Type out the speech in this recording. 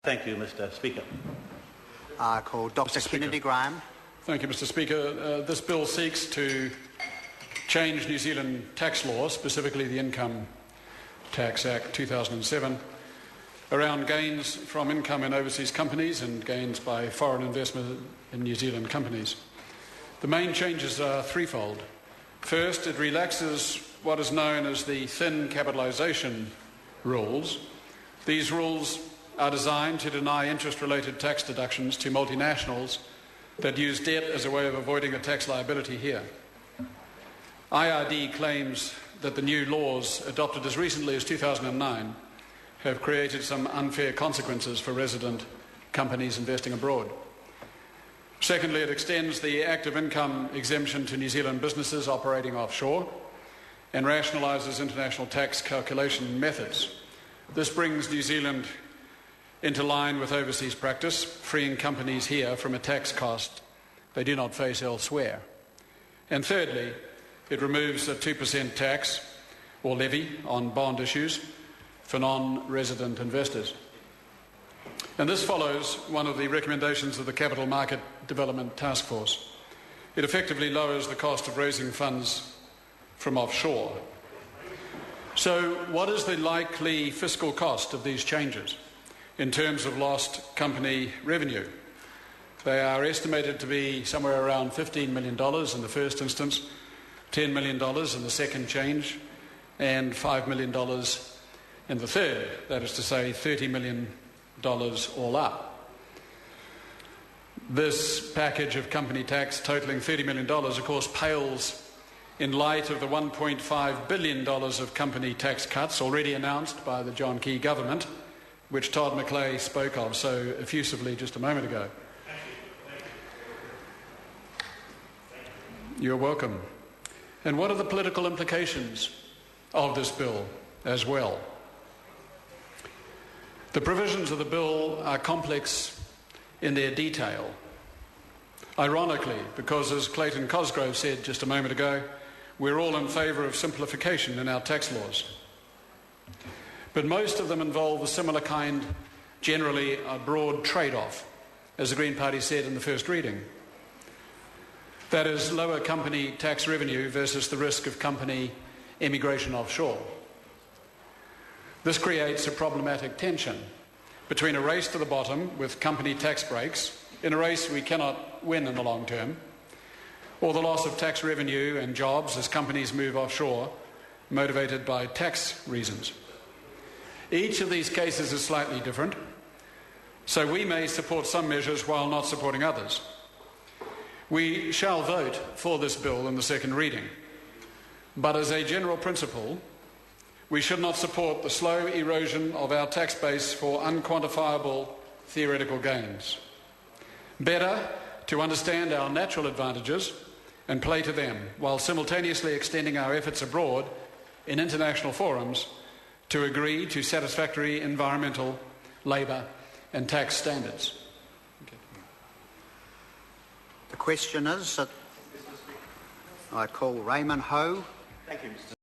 Thank you, Mr. Speaker. I call Dr. Kennedy Graham. Thank you, Mr. Speaker. This bill seeks to change New Zealand tax law, specifically the Income Tax Act 2007, around gains from income in overseas companies and gains by foreign investment in New Zealand companies. The main changes are threefold. First, it relaxes what is known as the thin capitalisation rules. These rules are designed to deny interest-related tax deductions to multinationals that use debt as a way of avoiding a tax liability here. IRD claims that the new laws, adopted as recently as 2009, have created some unfair consequences for resident companies investing abroad. Secondly, it extends the active income exemption to New Zealand businesses operating offshore and rationalises international tax calculation methods. This brings New Zealand into line with overseas practice, freeing companies here from a tax cost they do not face elsewhere. And thirdly, it removes a 2% tax or levy on bond issues for non-resident investors. And this follows one of the recommendations of the Capital Market Development Task Force. It effectively lowers the cost of raising funds from offshore. So what is the likely fiscal cost of these changes in terms of lost company revenue? They are estimated to be somewhere around $15 million in the first instance, $10 million in the second change, and $5 million in the third, that is to say $30 million all up. This package of company tax totalling $30 million, of course, pales in light of the $1.5 billion of company tax cuts already announced by the John Key government, which Todd McClay spoke of so effusively just a moment ago. You're welcome. And what are the political implications of this bill as well? The provisions of the bill are complex in their detail. Ironically, because as Clayton Cosgrove said just a moment ago, we're all in favour of simplification in our tax laws. But most of them involve a similar kind, generally a broad trade-off, as the Green Party said in the first reading. That is, lower company tax revenue versus the risk of company emigration offshore. This creates a problematic tension between a race to the bottom with company tax breaks, in a race we cannot win in the long term, or the loss of tax revenue and jobs as companies move offshore, motivated by tax reasons. Each of these cases is slightly different, so we may support some measures while not supporting others. We shall vote for this bill in the second reading, but as a general principle, we should not support the slow erosion of our tax base for unquantifiable theoretical gains. Better to understand our natural advantages and play to them, while simultaneously extending our efforts abroad in international forums to agree to satisfactory environmental, labour and tax standards. The question is, I call Raymond Ho. Thank you, Mr.